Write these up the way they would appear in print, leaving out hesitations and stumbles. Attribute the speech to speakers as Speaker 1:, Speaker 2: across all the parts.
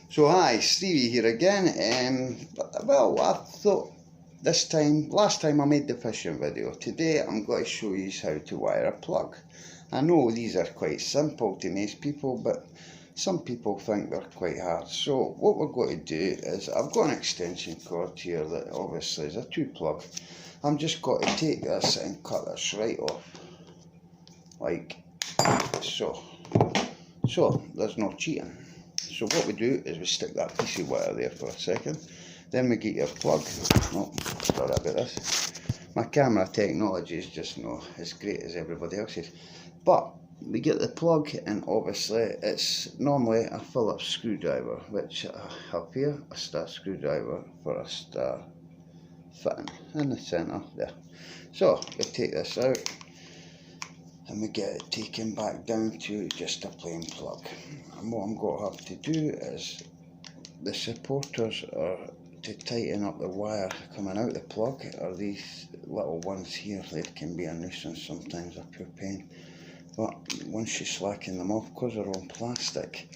Speaker 1: So hi, Stevie here again. Well, I thought last time I made the fishing video. Today I'm going to show you how to wire a plug. I know these are quite simple to most people, but some people think they're quite hard. So what we're going to do is, I've got an extension cord here that obviously is a 2-plug. I'm just going to take this and cut this right off, like so. So there's no cheating. So what we do is we stick that piece of wire there for a second, then we get your plug. Oh, sorry about this. My camera technology is just not as great as everybody else's. But we get the plug, and obviously it's normally a Phillips screwdriver, which I have here, a star screwdriver for a star fitting in the centre there. So we take this out and we get it taken back down to just a plain plug. And what I'm going to have to do is, the supporters are to tighten up the wire coming out the plug, are these little ones here. They can be a nuisance sometimes, a pure pain, but once you slacken them off, because they're on plastic,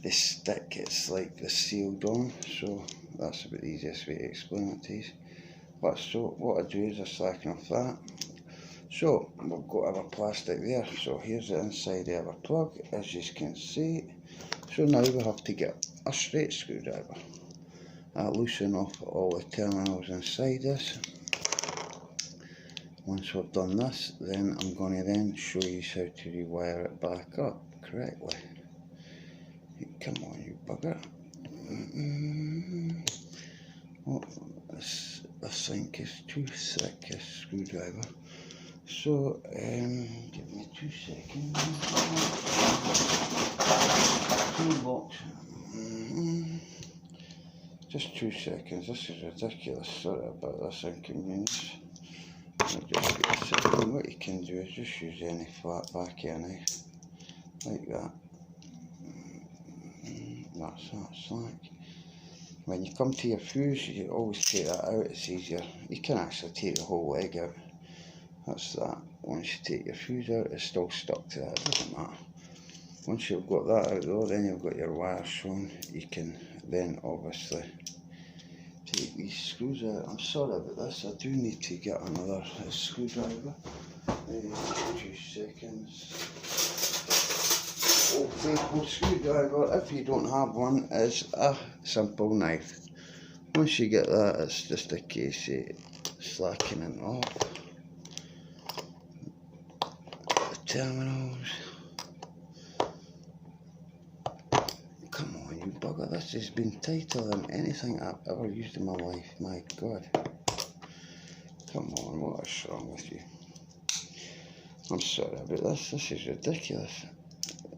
Speaker 1: they stick. It's like they're sealed on, so that's about the easiest way to explain it to you. But so what I do is I slacken off that. So we've got our plastic there, so here's the inside of our plug, as you can see. So now we have to get a straight screwdriver. I'll loosen off all the terminals inside this. Once we've done this, then I'm going to then show you how to rewire it back up correctly. Come on, you bugger. Oh, this thing is too thick, this screwdriver. So, give me 2 seconds. Toolbox. Just 2 seconds. This is ridiculous. Sorry about this inconvenience. I'll just get a second. What you can do is just use any flat back of a knife, like that. That's that slack. When you come to your fuse, you always take that out. It's easier. You can actually take the whole leg out. That's that. Once you take your fuse out, it's still stuck to that, it doesn't matter. Once you've got that out though, then you've got your wire shown. You can then obviously take these screws out. I'm sorry about this, I do need to get another screwdriver. 2 seconds. Old faithful screwdriver, if you don't have one, is a simple knife. Once you get that, it's just a case of slackening off terminals. Come on, you bugger, this has been tighter than anything I've ever used in my life, my god. Come on, what is wrong with you? I'm sorry about this is ridiculous.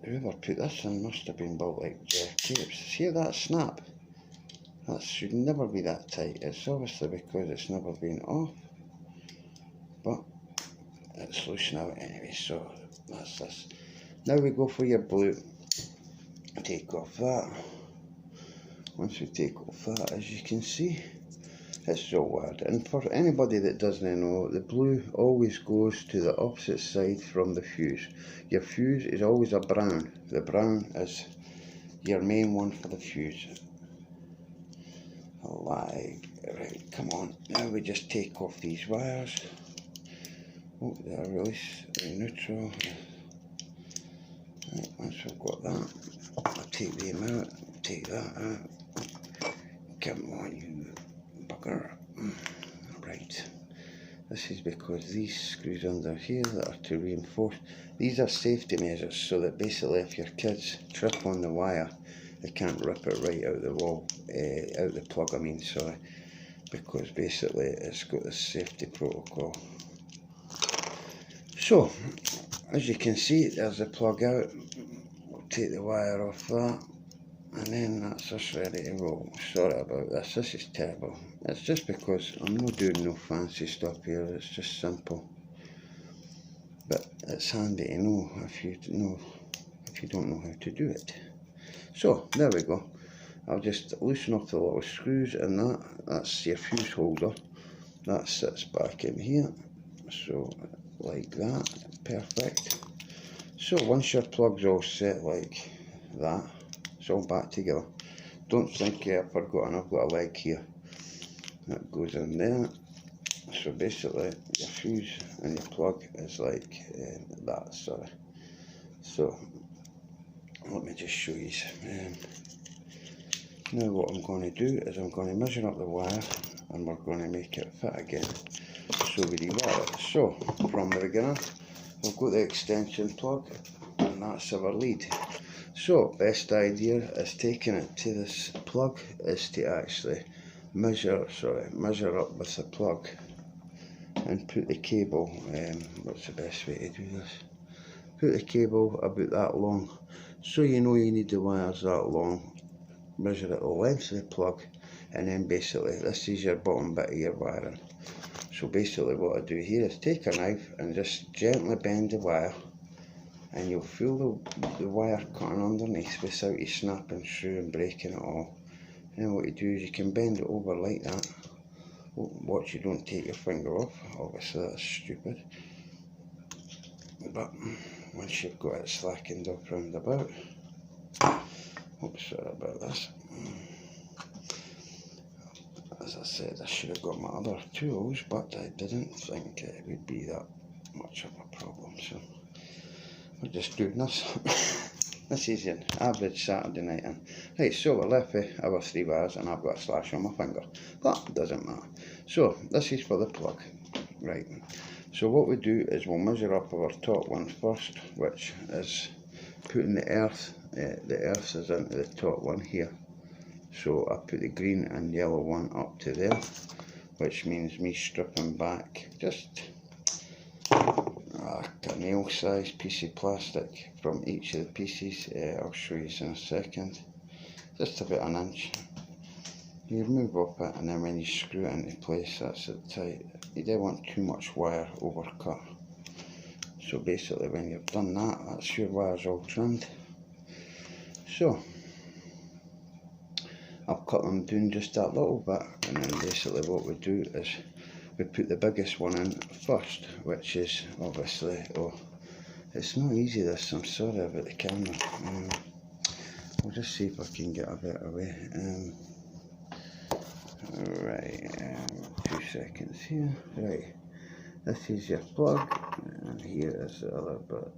Speaker 1: Whoever put this in must have been built like tapes. See that snap? That should never be that tight. It's obviously because it's never been off, but it's loose now anyway, so that's this. Now we go for your blue. Take off that. Once we take off that, as you can see, it's so weird. And for anybody that doesn't know, the blue always goes to the opposite side from the fuse. Your fuse is always a brown. The brown is your main one for the fuse. Like, right, come on. Now we just take off these wires. Oh, they're release, they're neutral. Right, once we've got that, I'll take them out, take that out. Come on, you bugger. Right, this is because these screws under here that are to reinforce, these are safety measures, so that basically if your kids trip on the wire, they can't rip it right out the wall, out the plug I mean, sorry, because basically it's got this safety protocol. So, as you can see, there's the plug out. We'll take the wire off that, and then that's us ready to roll. Sorry about this, this is terrible. It's just because I'm not doing no fancy stuff here, it's just simple. But it's handy to know if you don't know how to do it. So, there we go. I'll just loosen off the little screws, and that's your fuse holder. That sits back in here. So, like that, perfect. So once your plug's all set like that, it's all back together. don't think I've forgotten, I've got a leg here that goes in there. So basically your fuse and your plug is like that, sorry. So let me just show you. Now what I'm going to do is I'm going to measure up the wire and we're going to make it fit again. So we rewire it. So from the beginning we've got the extension plug and that's our lead. So best idea is taking it to this plug is to actually measure up with the plug and put the cable, what's the best way to do this? Put the cable about that long. So you know you need the wires that long. Measure it the length of the plug, and then basically this is your bottom bit of your wiring. So basically what I do here is take a knife and just gently bend the wire, and you'll feel the wire cutting underneath without you snapping through and breaking it all. And then what you do is you can bend it over like that. Watch you don't take your finger off, obviously that's stupid. But once you've got it slackened up round about, oops, sorry about this. As I said, I should have got my other tools, but I didn't think it would be that much of a problem, so we're just doing this. This is an average Saturday night in. Right, so we're left with our 3 wires and I've got a slash on my finger, but it doesn't matter. So this is for the plug, right. So what we do is we'll measure up our top one first, which is putting the earth is into the top one here. So I put the green and yellow one up to there, which means me stripping back just a nail size piece of plastic from each of the pieces. I'll show you in a second. Just about an inch. You remove up it and then when you screw it into place, that's it tight. You don't want too much wire overcut. So basically when you've done that, that's your wires all trimmed. So I've cut them down just that little bit, and then basically what we do is we put the biggest one in first, which is obviously, oh, it's not easy this, I'm sorry about the camera. I'll just see if I can get a better way. Right, 2 seconds here. Right, this is your plug, and here is the other bit.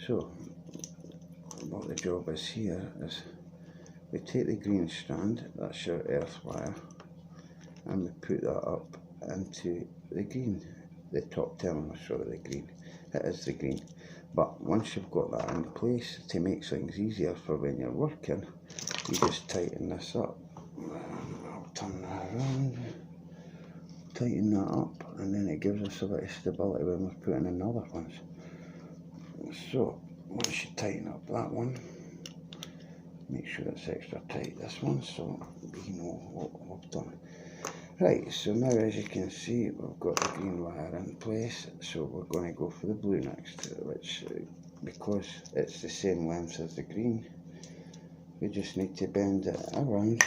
Speaker 1: So what the job is here is we take the green strand, that's your earth wire, and we put that up into the green, the top terminal, sorry, the green. It is the green. But once you've got that in place, to make things easier for when you're working, you just tighten this up. I'll turn that around, tighten that up, and then it gives us a bit of stability when we're putting in other ones. So once you tighten up that one, make sure it's extra tight, this one, so we know what we've done. Right, so now as you can see, we've got the green wire in place, so we're going to go for the blue next, which, because it's the same length as the green, we just need to bend it around,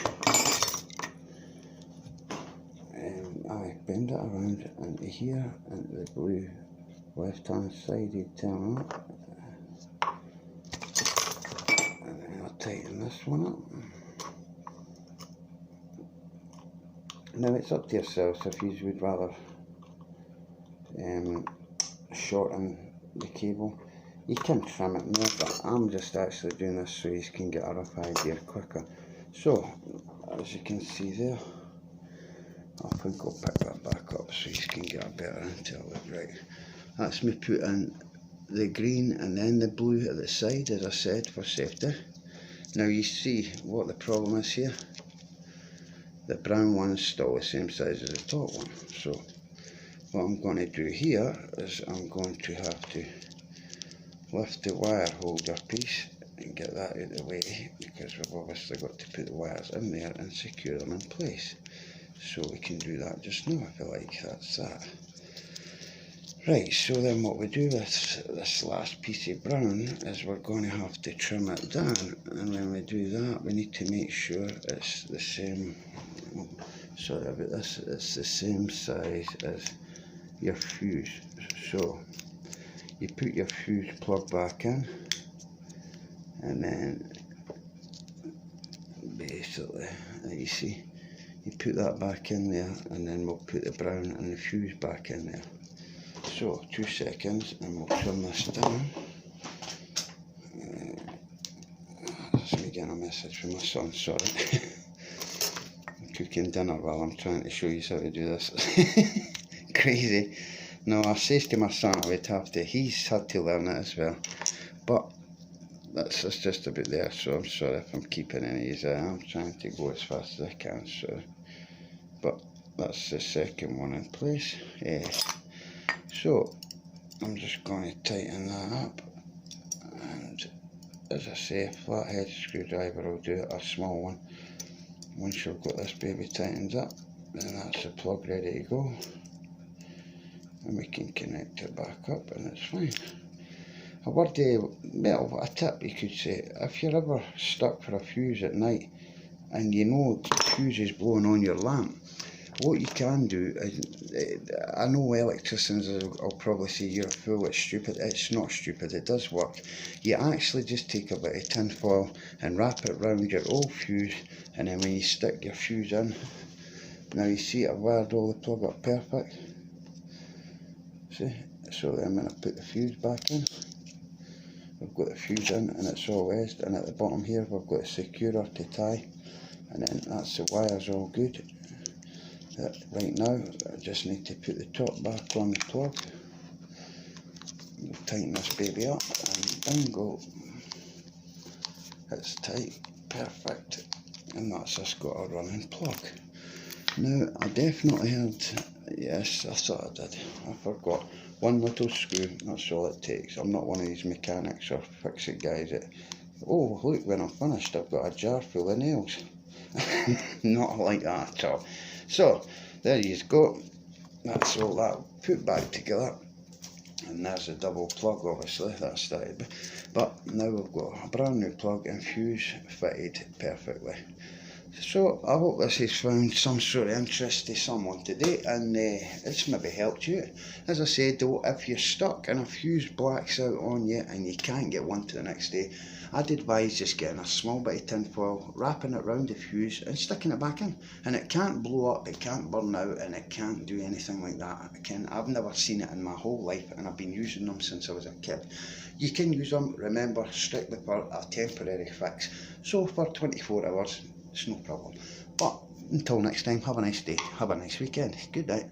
Speaker 1: bend it around into here, into the blue left hand side, you turn up, and then I'll tighten this one up. Now it's up to yourselves if you would rather shorten the cable. You can trim it more, but I'm just actually doing this so you can get a rough idea quicker. So as you can see there, I think I'll pick that back up so you can get a better intel. Right, that's me putting the green and then the blue at the side, as I said, for safety. Now you see what the problem is here. The brown one is still the same size as the top one. So what I'm going to do here is I'm going to have to lift the wire holder piece and get that out of the way, because we've obviously got to put the wires in there and secure them in place. So we can do that just now if you like, that's that. Right, so then what we do with this last piece of brown is we're going to have to trim it down, and when we do that we need to make sure it's the same, sorry about this, it's the same size as your fuse. So you put your fuse plug back in, and then basically, you see, you put that back in there, and then we'll put the brown and the fuse back in there. So 2 seconds, and we'll turn this down. That's me getting a message from my son, sorry. I'm cooking dinner while I'm trying to show you how to do this. Crazy. No, I says to my son I would have to, he's had to learn it as well. But that's just about there, so I'm sorry if I'm keeping any of that. I'm trying to go as fast as I can, so. But that's the second one in place. So I'm just going to tighten that up, and as I say, a flathead screwdriver will do it, a small one. Once you've got this baby tightened up, then that's the plug ready to go, and we can connect it back up and it's fine. A word, well, a tip you could say, if you're ever stuck for a fuse at night and you know the fuse is blowing on your lamp, what you can do is, I know electricians will probably say you're a fool, it's stupid. It's not stupid, it does work. You actually just take a bit of tin foil and wrap it round your old fuse, and then when you stick your fuse in, now you see I've wired all the plug up perfect. See, so then when I put the fuse back in, we've got the fuse in and it's all wedged, and at the bottom here we've got a securer to tie, and then that's the wires all good. Right now I just need to put the top back on the plug. We'll tighten this baby up and bingo, it's tight, perfect, and that's just got a running plug. Now I definitely had, yes I thought I did, I forgot. One little screw, that's all it takes. I'm not one of these mechanics or fix-it guys that, oh look, when I'm finished I've got a jar full of nails. Not like that at all. So, there you go. That's all that put back together. And there's a double plug, obviously, that started. But now we've got a brand new plug and fuse fitted perfectly. So I hope this has found some sort of interest to someone today, and it's maybe helped you. As I said though, if you're stuck and a fuse blacks out on you and you can't get one to the next day, I'd advise just getting a small bit of tin foil, wrapping it round the fuse and sticking it back in. And it can't blow up, it can't burn out, and it can't do anything like that. I've never seen it in my whole life, and I've been using them since I was a kid. You can use them, remember, strictly for a temporary fix. So for 24 hours, it's no problem. But until next time, have a nice day, have a nice weekend. Good night.